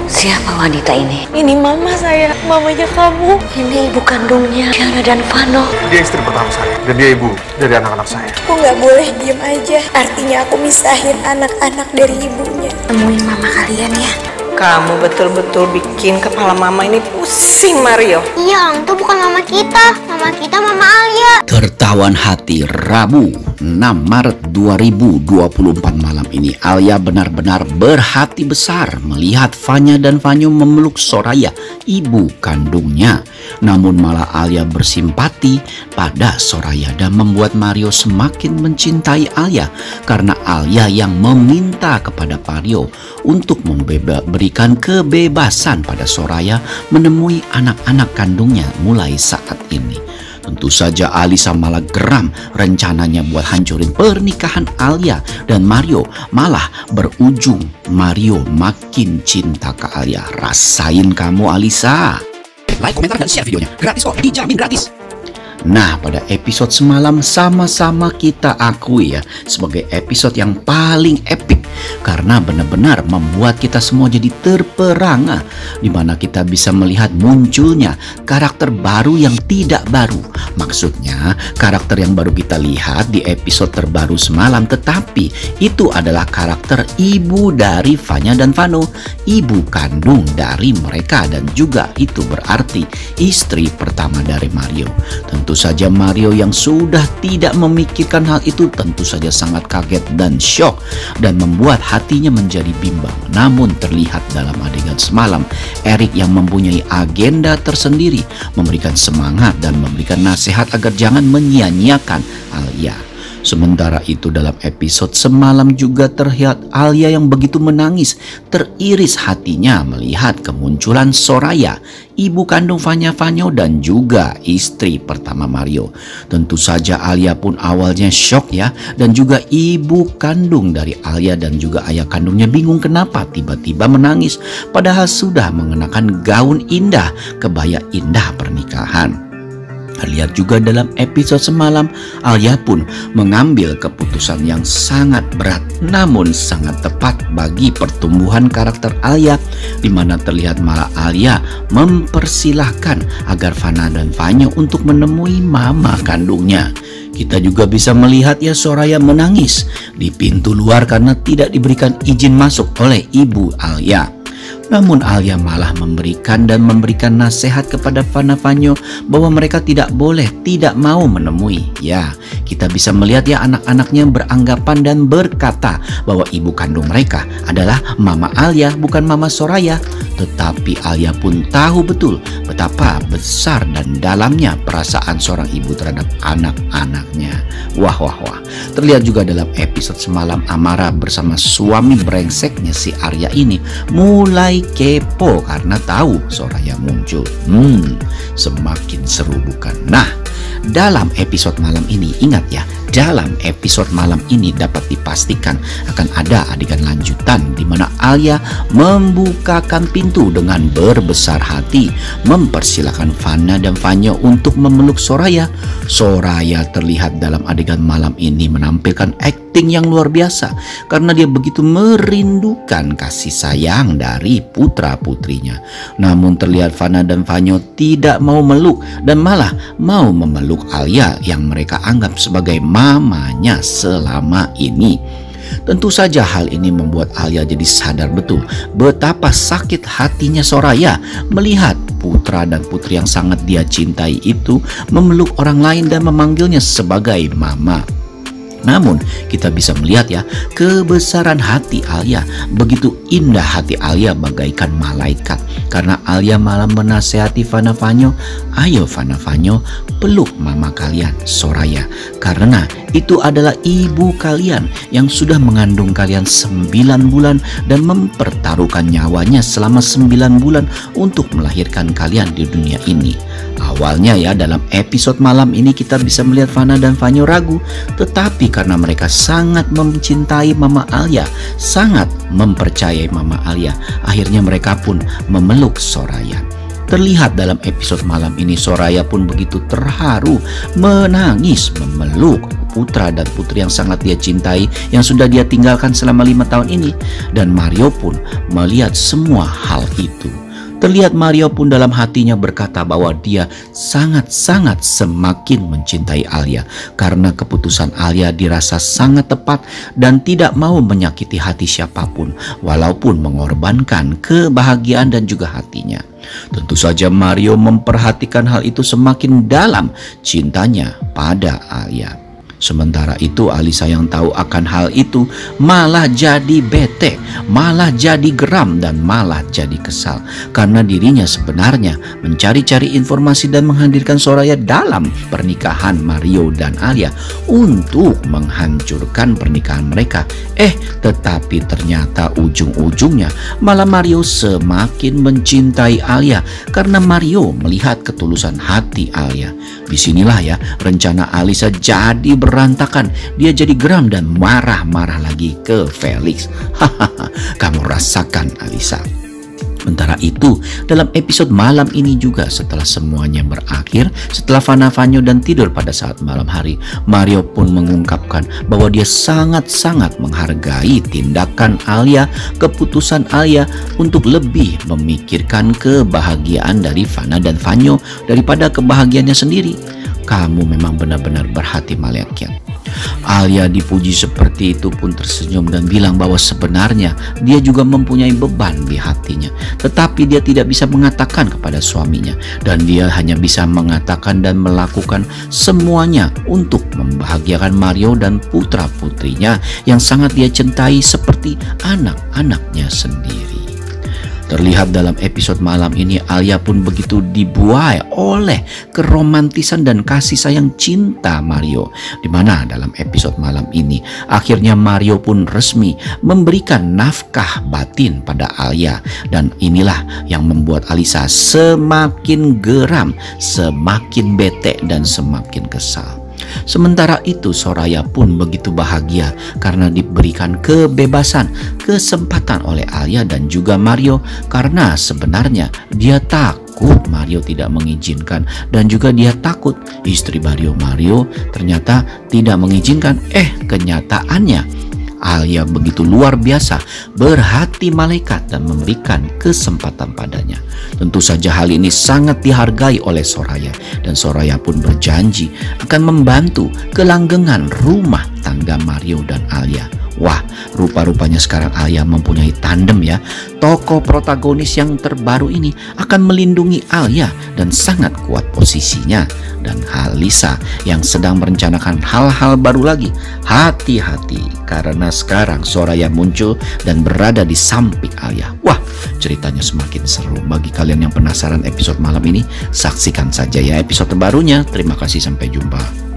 Siapa wanita ini? Ini mama saya, mamanya kamu. Ini ibu kandungnya Tiana dan Vano. Dia istri pertama saya, dan dia ibu dari anak-anak saya. Aku nggak boleh diem aja. Artinya aku misahin anak-anak dari ibunya. Temuin mama kalian ya. Kamu betul-betul bikin kepala mama ini pusing, Mario. Iya, itu bukan mama kita. Mama kita Mama Alia. Tertawan hati Rabu 6 Maret 2024 malam ini, Alia benar-benar berhati besar melihat Vanya dan Vanyo memeluk Soraya, ibu kandungnya. Namun malah Alia bersimpati pada Soraya dan membuat Mario semakin mencintai Alia karena Alia yang meminta kepada Mario untuk berikan kebebasan pada Soraya menemui anak-anak kandungnya mulai saat ini. Tentu saja Alisa malah geram rencananya buat hancurin pernikahan Alia dan Mario, malah berujung Mario makin cinta ke Alia. Rasain kamu Alisa. Like, komentar, dan share videonya. Gratis kok, dijamin gratis. Nah, pada episode semalam sama-sama kita akui ya sebagai episode yang paling epic karena benar-benar membuat kita semua jadi terperangah, di mana kita bisa melihat munculnya karakter baru yang tidak baru. Maksudnya karakter yang baru kita lihat di episode terbaru semalam, tetapi itu adalah karakter ibu dari Vanya dan Vano, ibu kandung dari mereka, dan juga itu berarti istri pertama dari Mario. Tentu saja Mario yang sudah tidak memikirkan hal itu tentu saja sangat kaget dan shock dan membuat hatinya menjadi bimbang. Namun terlihat dalam adegan semalam, Eric yang mempunyai agenda tersendiri memberikan semangat dan memberikan nasihat agar jangan menyia-nyiakan Alia. Sementara itu dalam episode semalam juga terlihat Alia yang begitu menangis, teriris hatinya melihat kemunculan Soraya, ibu kandung Vanya, Vanyo, dan juga istri pertama Mario. Tentu saja Alia pun awalnya shock ya, dan juga ibu kandung dari Alia dan juga ayah kandungnya bingung kenapa tiba-tiba menangis padahal sudah mengenakan gaun indah, kebaya indah pernikahan. Lihat juga dalam episode semalam, Alia pun mengambil keputusan yang sangat berat namun sangat tepat bagi pertumbuhan karakter Alia, di mana terlihat malah Alia mempersilahkan agar Vana dan Vanyo untuk menemui mama kandungnya. Kita juga bisa melihat ya Soraya menangis di pintu luar karena tidak diberikan izin masuk oleh ibu Alia. Namun Alia malah memberikan nasihat kepada Vana Vanyo bahwa mereka tidak mau menemui. Ya, kita bisa melihat ya anak-anaknya beranggapan dan berkata bahwa ibu kandung mereka adalah Mama Alia bukan Mama Soraya. Tetapi Alia pun tahu betul betapa besar dan dalamnya perasaan seorang ibu terhadap anak-anaknya. Wah. Terlihat juga dalam episode semalam Amara bersama suami brengseknya si Arya ini mulai kepo karena tahu Soraya muncul. Semakin seru bukan? Nah, dalam episode malam ini ingat ya, dalam episode malam ini dapat dipastikan akan ada adegan lanjutan di mana Alia membukakan pintu dengan berbesar hati mempersilahkan Vana dan Vanyo untuk memeluk Soraya. Soraya terlihat dalam adegan malam ini menampilkan acting yang luar biasa karena dia begitu merindukan kasih sayang dari putra-putrinya. Namun terlihat Vana dan Vanyo tidak mau meluk dan malah mau memeluk Alia yang mereka anggap sebagai mamanya selama ini. Tentu saja hal ini membuat Alia jadi sadar betul betapa sakit hatinya Soraya melihat putra dan putri yang sangat dia cintai itu memeluk orang lain dan memanggilnya sebagai mama. Namun kita bisa melihat ya kebesaran hati Alia, begitu indah hati Alia bagaikan malaikat karena Alia malah menasehati Vana Vanyo, ayo Vana Vanyo peluk mama kalian Soraya karena itu adalah ibu kalian yang sudah mengandung kalian 9 bulan dan mempertaruhkan nyawanya selama 9 bulan untuk melahirkan kalian di dunia ini. Awalnya ya dalam episode malam ini kita bisa melihat Vana dan Vanyo ragu, tetapi karena mereka sangat mencintai Mama Alia, sangat mempercayai Mama Alia, akhirnya mereka pun memeluk Soraya. Terlihat dalam episode malam ini Soraya pun begitu terharu menangis memeluk putra dan putri yang sangat dia cintai, yang sudah dia tinggalkan selama 5 tahun ini. Dan Mario pun melihat semua hal itu. Terlihat Mario pun dalam hatinya berkata bahwa dia sangat-sangat semakin mencintai Alia, karena keputusan Alia dirasa sangat tepat dan tidak mau menyakiti hati siapapun, walaupun mengorbankan kebahagiaan dan juga hatinya. Tentu saja Mario memperhatikan hal itu semakin dalam cintanya pada Alia. Sementara itu Alisa yang tahu akan hal itu malah jadi bete, malah jadi geram, dan malah jadi kesal. Karena dirinya sebenarnya mencari-cari informasi dan menghadirkan Soraya dalam pernikahan Mario dan Alia untuk menghancurkan pernikahan mereka. Tetapi ternyata ujung-ujungnya malah Mario semakin mencintai Alia karena Mario melihat ketulusan hati Alia. Disinilah ya rencana Alisa jadi berantakan. Dia jadi geram dan marah-marah lagi ke Felix. Hahaha, kamu rasakan Alisa. Sementara itu, dalam episode malam ini juga setelah semuanya berakhir, setelah Vanyo dan tidur pada saat malam hari, Mario pun mengungkapkan bahwa dia sangat-sangat menghargai tindakan Alia, keputusan Alia untuk lebih memikirkan kebahagiaan dari Vanna dan Vanyo daripada kebahagiaannya sendiri. Kamu memang benar-benar berhati malaikat. Alia dipuji seperti itu pun tersenyum dan bilang bahwa sebenarnya dia juga mempunyai beban di hatinya, tetapi dia tidak bisa mengatakan kepada suaminya, dan dia hanya bisa mengatakan dan melakukan semuanya untuk membahagiakan Mario dan putra-putrinya yang sangat dia cintai seperti anak-anaknya sendiri. Terlihat dalam episode malam ini Alia pun begitu dibuai oleh keromantisan dan kasih sayang cinta Mario, di mana dalam episode malam ini akhirnya Mario pun resmi memberikan nafkah batin pada Alia, dan inilah yang membuat Alisa semakin geram, semakin bete, dan semakin kesal. Sementara itu Soraya pun begitu bahagia karena diberikan kebebasan, kesempatan oleh Alia dan juga Mario, karena sebenarnya dia takut Mario tidak mengizinkan, dan juga dia takut istri baru Mario ternyata tidak mengizinkan. Kenyataannya Alia begitu luar biasa berhati malaikat dan memberikan kesempatan padanya. Tentu saja hal ini sangat dihargai oleh Soraya, dan Soraya pun berjanji akan membantu kelanggengan rumah tangga Mario dan Alia. Wah, rupa-rupanya sekarang Alia mempunyai tandem ya. Tokoh protagonis yang terbaru ini akan melindungi Alia dan sangat kuat posisinya. Dan Alisa yang sedang merencanakan hal-hal baru lagi, hati-hati karena sekarang Soraya muncul dan berada di samping Alia. Wah, ceritanya semakin seru. Bagi kalian yang penasaran episode malam ini, saksikan saja ya episode terbarunya. Terima kasih, sampai jumpa.